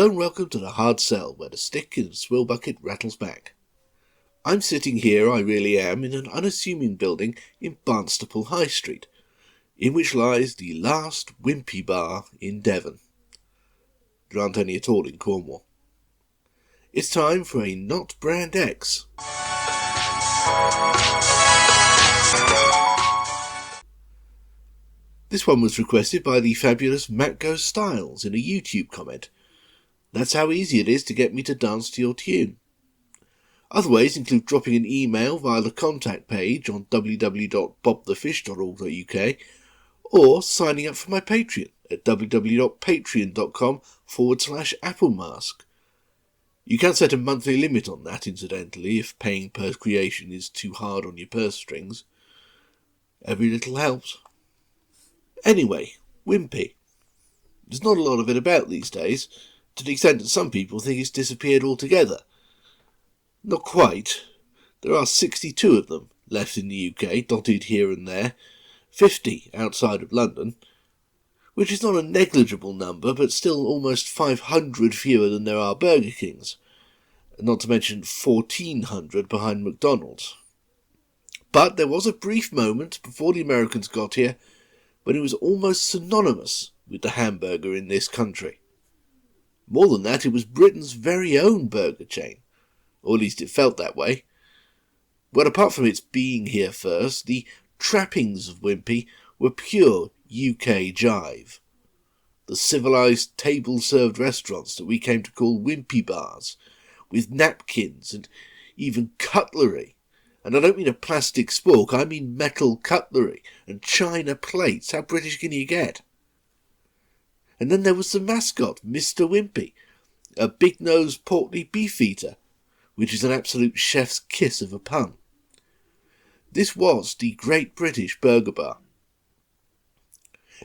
Hello and welcome to the hard sell, where the stick in the swill-bucket rattles back. I'm sitting here, I really am, in an unassuming building in Barnstaple High Street, in which lies the last Wimpy bar in Devon. There aren't any at all in Cornwall. It's time for a Not Brand X. This one was requested by the fabulous Matt Goes Styles in a YouTube comment. That's how easy it is to get me to dance to your tune. Other ways include dropping an email via the contact page on www.bobthefish.org.uk or signing up for my Patreon at www.patreon.com/applemask. You can set a monthly limit on that, incidentally, if paying per creation is too hard on your purse strings. Every little helps. Anyway, Wimpy. There's not a lot of it about these days, to the extent that some people think it's disappeared altogether. Not quite. There are 62 of them left in the UK, dotted here and there, 50 outside of London, which is not a negligible number, but still almost 500 fewer than there are Burger Kings, not to mention 1,400 behind McDonald's. But there was a brief moment before the Americans got here when it was almost synonymous with the hamburger in this country. More than that, it was Britain's very own burger chain, or at least it felt that way. But apart from its being here first, the trappings of Wimpy were pure UK jive. The civilised table-served restaurants that we came to call Wimpy bars, with napkins and even cutlery. And I don't mean a plastic spork, I mean metal cutlery and china plates. How British can you get? And then there was the mascot, Mr. Wimpy, a big-nosed portly beef-eater, which is an absolute chef's kiss of a pun. This was the Great British Burger Bar.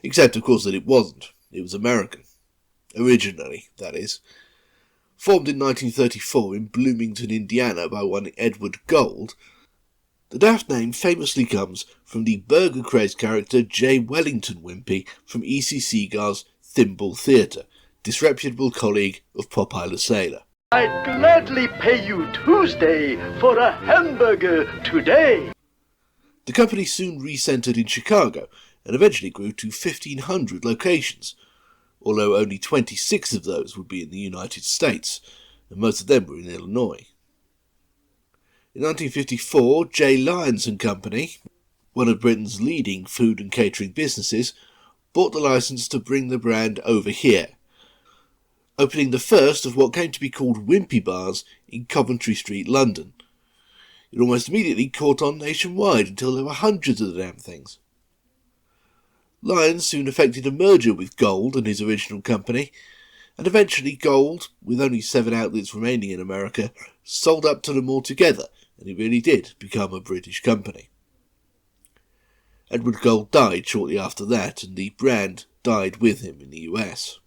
Except, of course, that it wasn't. It was American. Originally, that is. Formed in 1934 in Bloomington, Indiana by one Edward Gold, the daft name famously comes from the burger craze character J. Wellington Wimpy from E.C. Segar's Thimble Theatre, disreputable colleague of Popeye the Sailor. I'd gladly pay you Tuesday for a hamburger today. The company soon re-centred in Chicago and eventually grew to 1,500 locations, although only 26 of those would be in the United States, and most of them were in Illinois. In 1954, J. Lyons and Company, one of Britain's leading food and catering businesses, bought the licence to bring the brand over here, opening the first of what came to be called Wimpy bars in Coventry Street, London. It almost immediately caught on nationwide until there were hundreds of the damn things. Lyons soon effected a merger with Gold and his original company, and eventually Gold, with only 7 outlets remaining in America, sold up to them altogether, and it really did become a British company. Edward Gold died shortly after that, and the brand died with him in the US.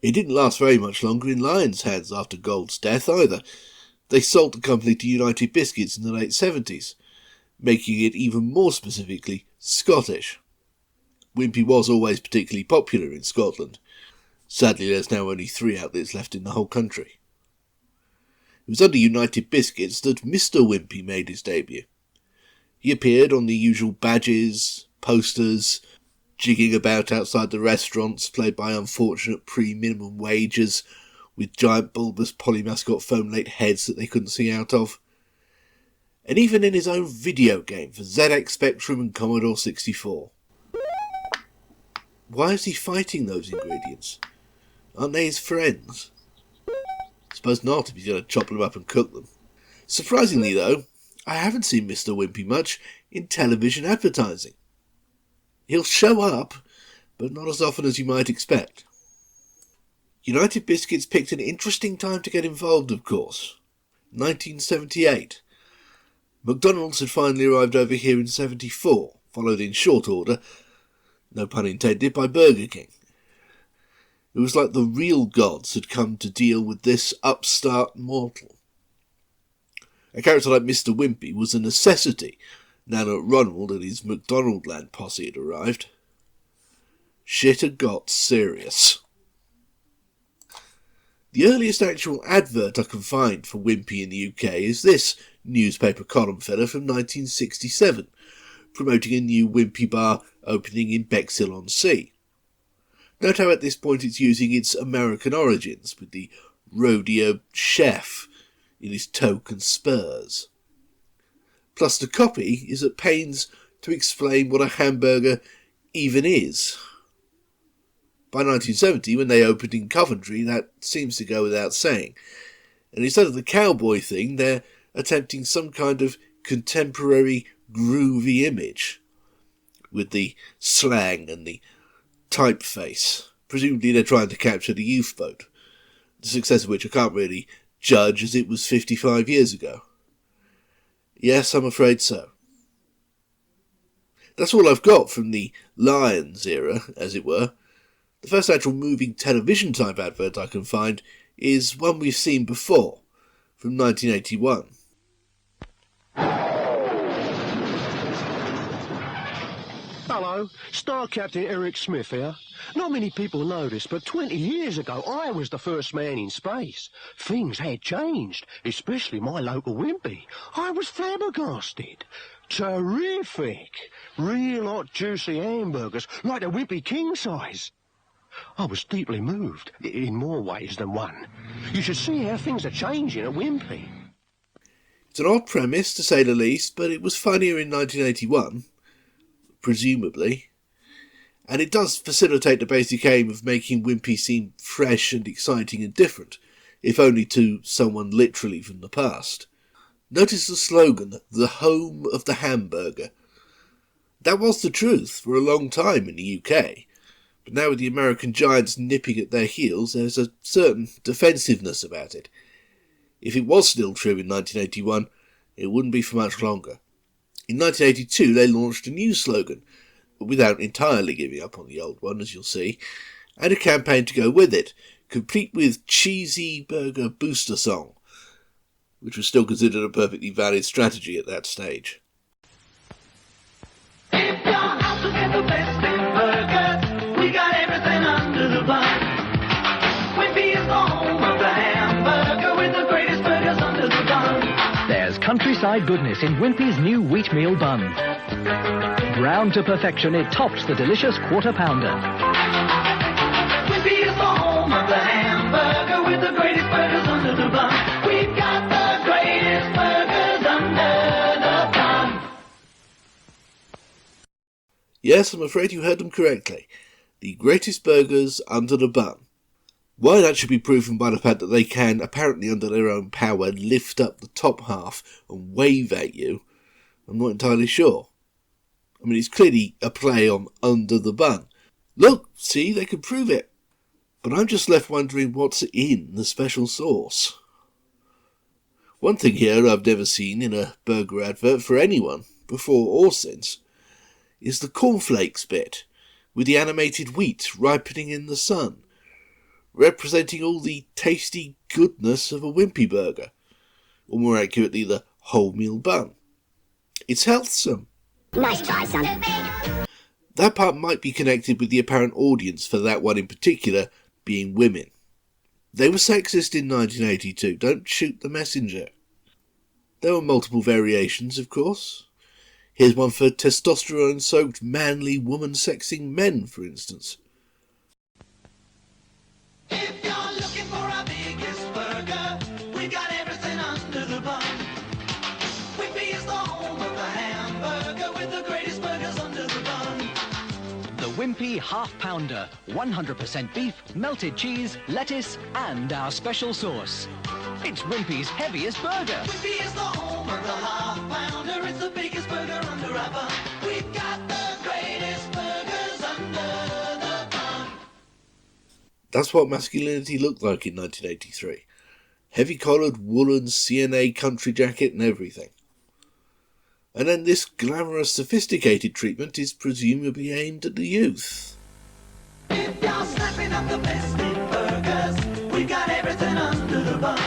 It didn't last very much longer in Lyons' hands after Gold's death either. They sold the company to United Biscuits in the late 70s, making it even more specifically Scottish. Wimpy was always particularly popular in Scotland. Sadly, there's now only 3 outlets left in the whole country. It was under United Biscuits that Mr. Wimpy made his debut. He appeared on the usual badges, posters, jigging about outside the restaurants, played by unfortunate pre-minimum wagers with giant bulbous polymascot foam-late heads that they couldn't see out of. And even in his own video game for ZX Spectrum and Commodore 64. Why is he fighting those ingredients? Aren't they his friends? Suppose not, if he's going to chop them up and cook them. Surprisingly, though, I haven't seen Mr. Wimpy much in television advertising. He'll show up, but not as often as you might expect. United Biscuits picked an interesting time to get involved, of course. 1978. McDonald's had finally arrived over here in 74, followed in short order, no pun intended, by Burger King. It was like the real gods had come to deal with this upstart mortal. A character like Mr. Wimpy was a necessity, now that Ronald and his McDonaldland posse had arrived. Shit had got serious. The earliest actual advert I can find for Wimpy in the UK is this newspaper column filler from 1967, promoting a new Wimpy bar opening in Bexhill-on-Sea. Note how at this point it's using its American origins, with the rodeo chef in his toque and spurs. Plus the copy is at pains to explain what a hamburger even is. By 1970, when they opened in Coventry, that seems to go without saying. And instead of the cowboy thing, they're attempting some kind of contemporary groovy image, with the slang and the typeface. Presumably they're trying to capture the youth vote, the success of which I can't really judge as it was 55 years ago. Yes, I'm afraid so. That's all I've got from the Lions era, as it were. The first actual moving television type advert I can find is one we've seen before, from 1981. Hello, Star Captain Eric Smith here. Not many people know this, but 20 years ago I was the first man in space. Things had changed, especially my local Wimpy. I was flabbergasted. Terrific. Real hot juicy hamburgers, like the Wimpy king size. I was deeply moved, in more ways than one. You should see how things are changing at Wimpy. It's an odd premise, to say the least, but it was funnier in 1981, presumably. And it does facilitate the basic aim of making Wimpy seem fresh and exciting and different, if only to someone literally from the past. Notice the slogan, the home of the hamburger. That was the truth for a long time in the UK. But now with the American giants nipping at their heels, there's a certain defensiveness about it. If it was still true in 1981, it wouldn't be for much longer. In 1982, they launched a new slogan, but without entirely giving up on the old one, as you'll see, and a campaign to go with it, complete with cheesy burger booster song, which was still considered a perfectly valid strategy at that stage. If you're out to get the best in burgers, we got everything under the bun. Wimpy is the home of the hamburger with the greatest burgers under the bun. There's countryside goodness in Wimpy's new wheatmeal bun. Browned to perfection, it tops the delicious quarter pounder. Wimpy is the home of the hamburger with the greatest burgers under the bun. We've got the greatest burgers under the bun. Yes, I'm afraid you heard them correctly. The greatest burgers under the bun. Why that should be proven by the fact that they can, apparently under their own power, lift up the top half and wave at you, I'm not entirely sure. I mean, it's clearly a play on under the bun. Look, see, they can prove it. But I'm just left wondering what's in the special sauce. One thing here I've never seen in a burger advert for anyone, before or since, is the cornflakes bit, with the animated wheat ripening in the sun, representing all the tasty goodness of a Wimpy burger, or more accurately the wholemeal bun. It's healthsome. Nice try, son. That part might be connected with the apparent audience for that one in particular being women. They were sexist in 1982, don't shoot the messenger. There were multiple variations, of course. Here's one for testosterone-soaked, manly, woman-sexing men, for instance. If you're looking for our biggest burger, we got everything under the bun. Wimpy is the home of the hamburger with the greatest burgers under the bun. The Wimpy Half Pounder, 100% beef, melted cheese, lettuce, and our special sauce. It's Wimpy's heaviest burger. Wimpy is the home of the half pounder. It's the biggest burger under our bun. We've got the greatest burgers under the bun. That's what masculinity looked like in 1983. Heavy-collared woolen CNA country jacket and everything. And then this glamorous, sophisticated treatment is presumably aimed at the youth. If you're snapping up the best in burgers, we got everything under the bun.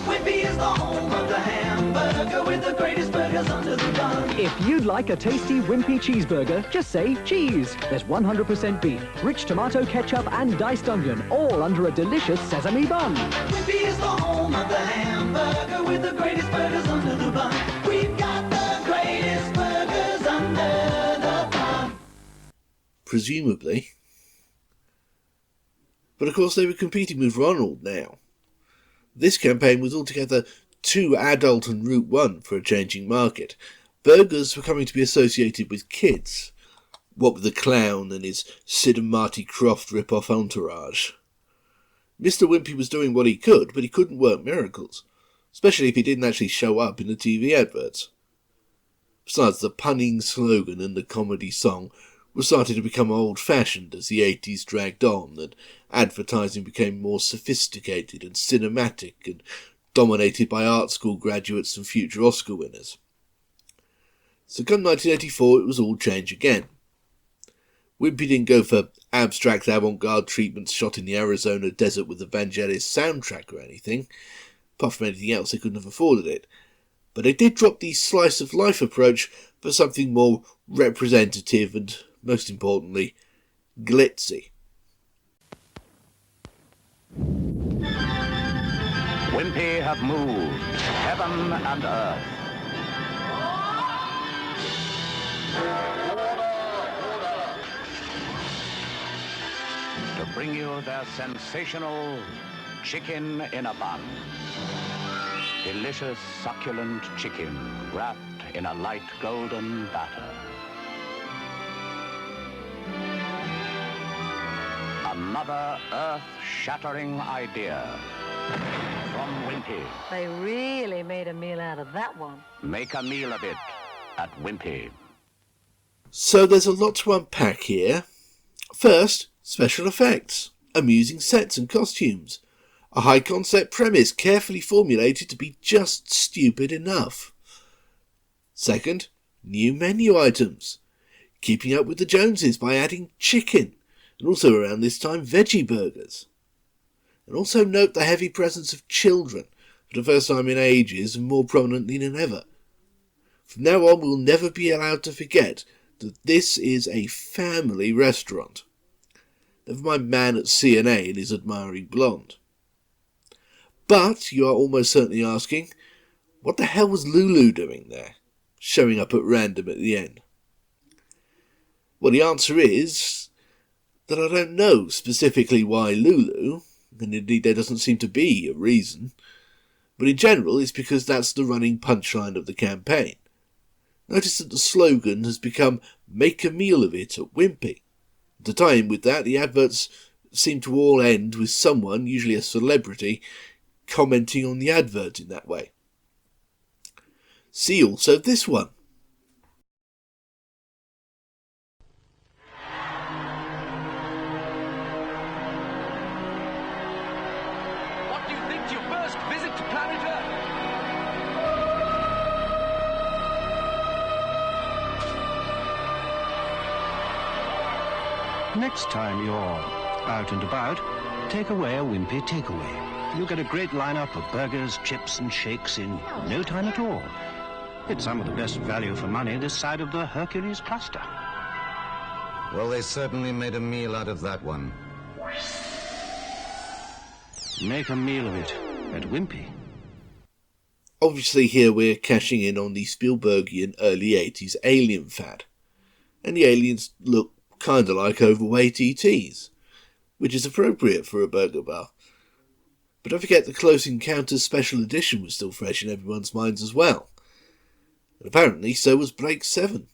Wimpy is the home of the hamburger with the greatest burgers under the bun. If you'd like a tasty Wimpy cheeseburger, just say cheese. There's 100% beef, rich tomato ketchup and diced onion, all under a delicious sesame bun. Wimpy is the home of the hamburger with the greatest burgers under the bun. We've got the greatest burgers under the bun. Presumably. But of course they were competing with Ronald now. This campaign was altogether too adult and Route 1 for a changing market. Burgers were coming to be associated with kids. What with the clown and his Sid and Marty Krofft rip-off entourage. Mr. Wimpy was doing what he could, but he couldn't work miracles, especially if he didn't actually show up in the TV adverts. Besides, the punning slogan and the comedy song were starting to become old-fashioned as the 80s dragged on and advertising became more sophisticated and cinematic and dominated by art school graduates and future Oscar winners. So come 1984, it was all change again. Wimpy didn't go for abstract avant-garde treatments shot in the Arizona desert with the Vangelis soundtrack or anything. Apart from anything else, they couldn't have afforded it. But they did drop the slice-of-life approach for something more representative and, most importantly, glitzy. Wimpy have moved heaven and earth. To bring you their sensational chicken in a bun. Delicious, succulent chicken wrapped in a light golden batter. Another earth-shattering idea from Wimpy. They really made a meal out of that one. Make a meal of it at Wimpy. So there's a lot to unpack here. First, special effects, amusing sets and costumes, a high-concept premise carefully formulated to be just stupid enough. Second, new menu items, keeping up with the Joneses by adding chicken, and also around this time veggie burgers. And also note the heavy presence of children, for the first time in ages and more prominently than ever. From now on, we'll never be allowed to forget that this is a family restaurant. Never mind man at CNA and his admiring blonde. But you are almost certainly asking, what the hell was Lulu doing there, showing up at random at the end? Well, the answer is that I don't know specifically why Lulu, and indeed there doesn't seem to be a reason, but in general it's because that's the running punchline of the campaign. Notice that the slogan has become "Make a meal of it at Wimpy." To tie in with that, the adverts seem to all end with someone, usually a celebrity, commenting on the advert in that way. See also this one. What do you think to your first visit to planet Earth? Next time you're out and about, take away a Wimpy takeaway. You'll get a great lineup of burgers, chips and shakes in no time at all. It's some of the best value for money this side of the Hercules cluster. Well, they certainly made a meal out of that one. Make a meal of it at Wimpy. Obviously here we're cashing in on the Spielbergian early 80s alien fad. And the aliens look kind of like overweight ETs, which is appropriate for a burger bar. But don't forget the Close Encounters special edition was still fresh in everyone's minds as well. And apparently so was Blake 7. It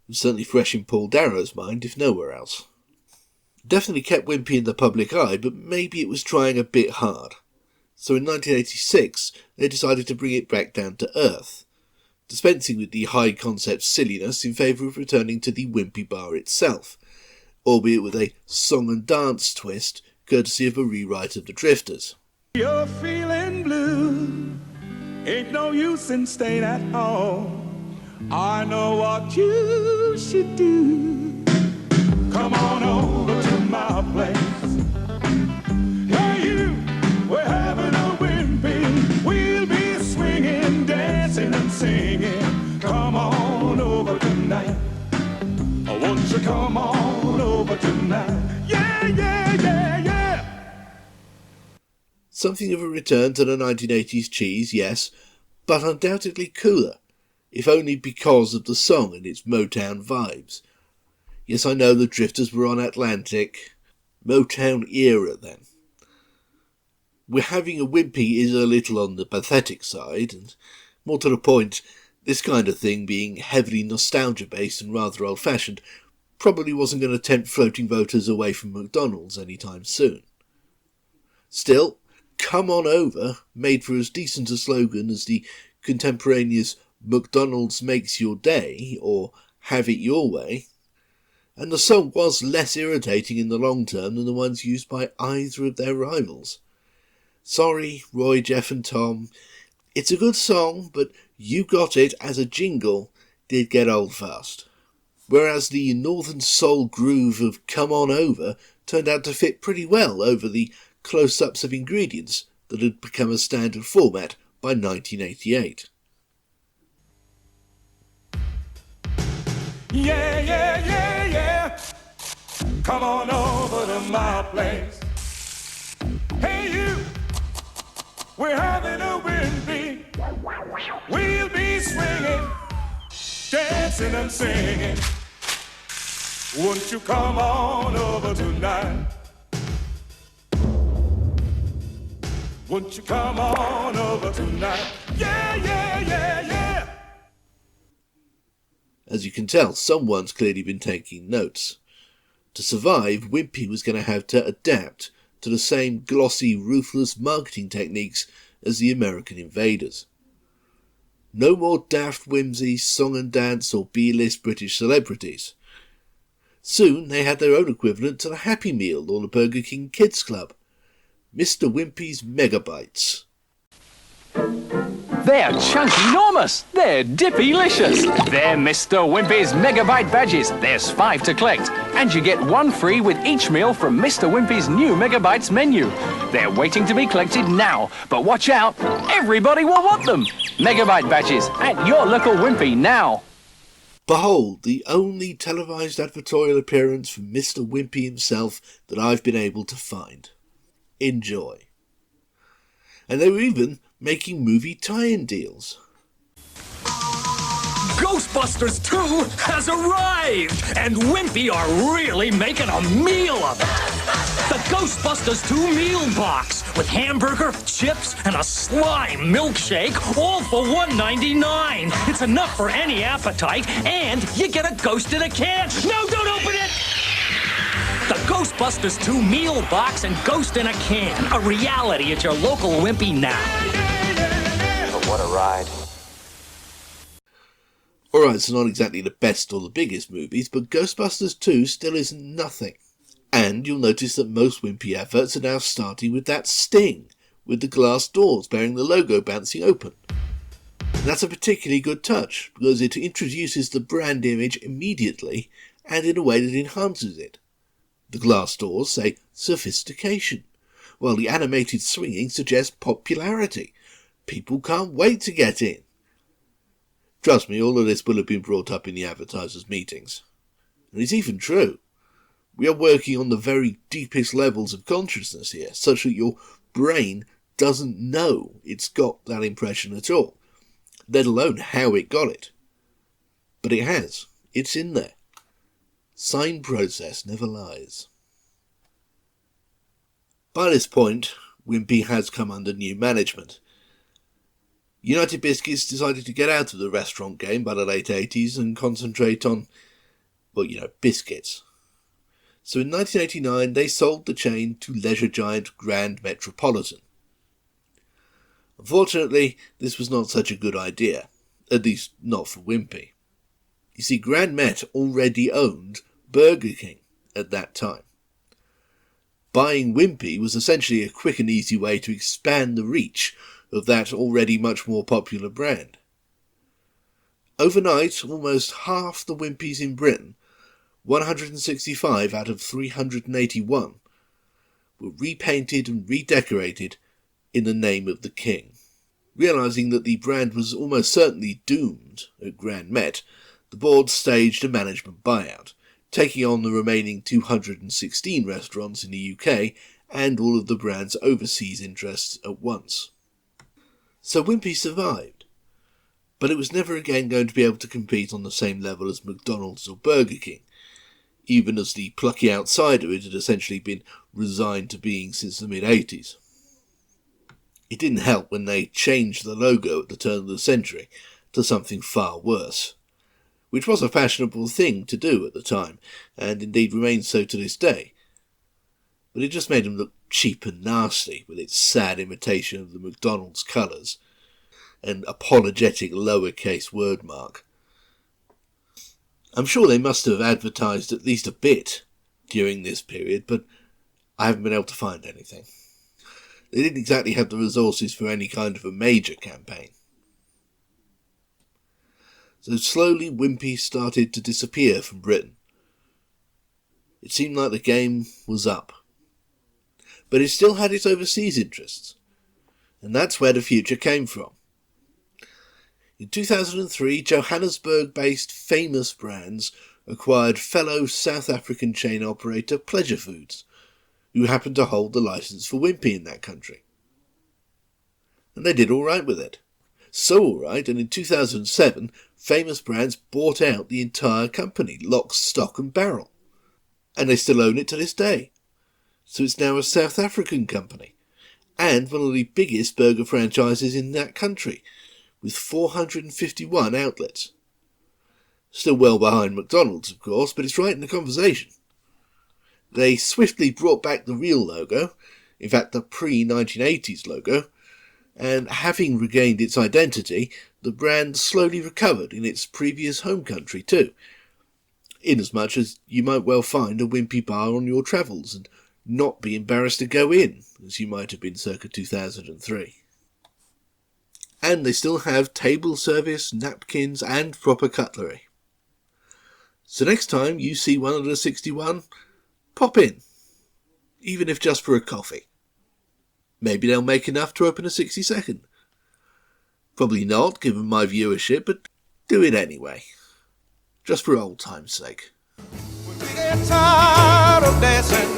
was certainly fresh in Paul Darrow's mind, if nowhere else. Definitely kept Wimpy in the public eye, but maybe it was trying a bit hard. So in 1986, they decided to bring it back down to earth, dispensing with the high-concept silliness in favour of returning to the Wimpy bar itself, albeit with a song and dance twist, courtesy of a rewrite of the Drifters. You're feeling blue, ain't no use in staying at home. I know what you should do. Come on over to my place. Hey you, we're having a Wimpy. We'll be swinging, dancing and singing. Come on over. come on over tonight. Yeah, yeah, yeah, yeah. Something of a return to the 1980s cheese, yes, but undoubtedly cooler, if only because of the song and its Motown vibes. Yes, I know the Drifters were on Atlantic. Motown era then. We're having a Wimpy is a little on the pathetic side, and more to the point, this kind of thing being heavily nostalgia-based and rather old-fashioned probably wasn't going to tempt floating voters away from McDonald's anytime soon. Still, Come On Over made for as decent a slogan as the contemporaneous McDonald's Makes Your Day or Have It Your Way, and the song was less irritating in the long term than the ones used by either of their rivals. Sorry, Roy, Jeff and Tom, it's a good song, but You Got It as a jingle did get old fast. Whereas the northern soul groove of Come On Over turned out to fit pretty well over the close-ups of ingredients that had become a standard format by 1988. Yeah, yeah, yeah, yeah. Come on over to my place. Hey, you. We're having a Wimpy. We'll be swinging, dancing and singing. Won't you come on over tonight? Won't you come on over tonight? Yeah, yeah, yeah, yeah. As you can tell, someone's clearly been taking notes. To survive, Wimpy was going to have to adapt to the same glossy, ruthless marketing techniques as the American invaders. No more daft whimsy, song and dance or B-list British celebrities. Soon they had their own equivalent to the Happy Meal or the Burger King Kids Club. Mr. Wimpy's Megabytes. They're chunky-normous. They're dippy-licious. They're Mr. Wimpy's Megabyte badges. There's 5 to collect. And you get 1 free with each meal from Mr. Wimpy's new Megabytes menu. They're waiting to be collected now. But watch out, everybody will want them. Megabyte badges at your local Wimpy now. Behold, the only televised advertorial appearance from Mr. Wimpy himself that I've been able to find. Enjoy. And they were even making movie tie-in deals. Ghostbusters 2 has arrived, and Wimpy are really making a meal of it. The Ghostbusters 2 meal box with hamburger, chips, and a slime milkshake, all for $1.99. It's enough for any appetite, and you get a ghost in a can. No, don't open it! The Ghostbusters 2 meal box and Ghost in a Can, a reality at your local Wimpy now. But what a ride. Alright, so not exactly the best or the biggest movies, but Ghostbusters 2 still isn't nothing. And you'll notice that most Wimpy adverts are now starting with that sting, with the glass doors bearing the logo bouncing open. And that's a particularly good touch, because it introduces the brand image immediately and in a way that enhances it. The glass doors say sophistication, while the animated swinging suggests popularity. People can't wait to get in. Trust me, all of this will have been brought up in the advertisers' meetings. And it's even true. We are working on the very deepest levels of consciousness here, such that your brain doesn't know it's got that impression at all, let alone how it got it. But it has. It's in there. Sign process never lies. By this point, Wimpy has come under new management. United Biscuits decided to get out of the restaurant game by the late 80s and concentrate on, biscuits. So in 1989 they sold the chain to leisure giant Grand Metropolitan. Unfortunately, this was not such a good idea, at least not for Wimpy. You see, Grand Met already owned Burger King at that time. Buying Wimpy was essentially a quick and easy way to expand the reach of that already much more popular brand. Overnight, almost half the Wimpys in Britain, 165 out of 381, were repainted and redecorated in the name of the King. Realising that the brand was almost certainly doomed at Grand Met, the board staged a management buyout, taking on the remaining 216 restaurants in the UK and all of the brand's overseas interests at once. So Wimpy survived, but it was never again going to be able to compete on the same level as McDonald's or Burger King, even as the plucky outsider it had essentially been resigned to being since the mid-80s. It didn't help when they changed the logo at the turn of the century to something far worse, which was a fashionable thing to do at the time, and indeed remains so to this day. But it just made them look cheap and nasty with its sad imitation of the McDonald's colours and apologetic lowercase word mark. I'm sure they must have advertised at least a bit during this period, but I haven't been able to find anything. They didn't exactly have the resources for any kind of a major campaign. So slowly Wimpy started to disappear from Britain. It seemed like the game was up. But it still had its overseas interests, and that's where the future came from. In 2003, Johannesburg-based Famous Brands acquired fellow South African chain operator Pleasure Foods, who happened to hold the license for Wimpy in that country. And they did all right with it. So all right, and in 2007, Famous Brands bought out the entire company, lock, stock and barrel. And they still own it to this day. So it's now a South African company, and one of the biggest burger franchises in that country, with 451 outlets. Still well behind McDonald's, of course, but it's right in the conversation. They swiftly brought back the real logo, in fact the pre-1980s logo, and having regained its identity, the brand slowly recovered in its previous home country too, inasmuch as you might well find a Wimpy bar on your travels and not be embarrassed to go in, as you might have been circa 2003. And they still have table service, napkins and proper cutlery. So next time you see one of the 61, pop in, even if just for a coffee. Maybe they'll make enough to open a 60-second. Probably not, given my viewership, but do it anyway. Just for old time's sake. When we get tired of dancing,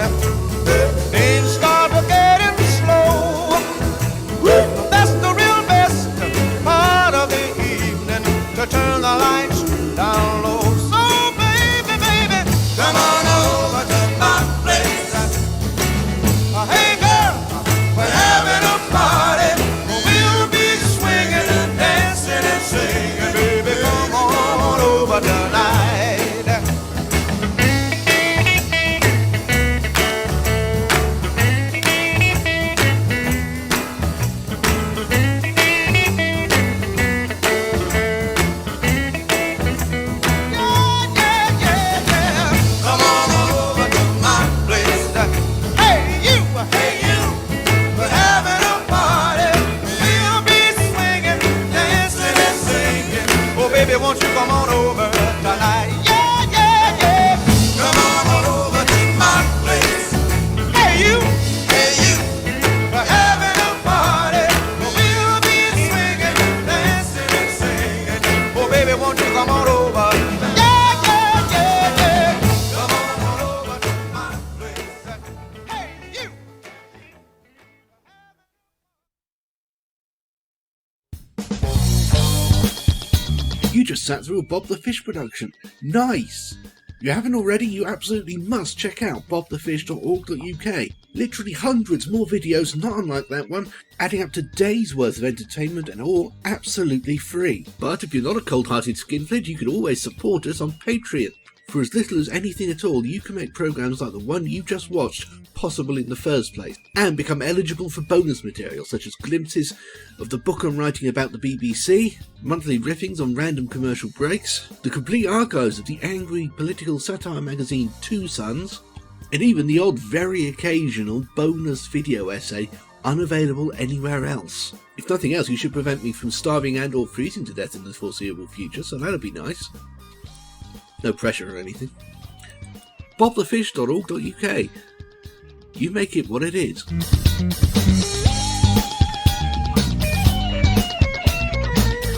things start to getting slow. That's the real best part of the evening, to turn the lights down low. So baby, baby, come on over to my place. Hey girl, we're having a party. We'll be swinging and dancing and singing. Baby, come on over tonight. Won't you come on over tonight? Yeah, yeah, yeah. Come on over to my place. Hey you, we're having a party. We'll be swinging, dancing and singing. Oh baby, won't you come on over? Yeah, yeah, yeah, yeah. Come on over to my place. Hey you. You just sat through a Bob the Fish production. Nice! If you haven't already, you absolutely must check out bobthefish.org.uk. Literally hundreds more videos not unlike that one, adding up to days worth of entertainment and all absolutely free. But if you're not a cold-hearted skinflint, you can always support us on Patreon. For as little as anything at all, you can make programs like the one you just watched possible in the first place, and become eligible for bonus material such as glimpses of the book I'm writing about the BBC, monthly riffings on random commercial breaks, the complete archives of the angry political satire magazine Two Sons, and even the odd very occasional bonus video essay unavailable anywhere else. If nothing else, you should prevent me from starving and or freezing to death in the foreseeable future, so that'll be nice. No pressure or anything. bobthefish.org.uk. You make it what it is.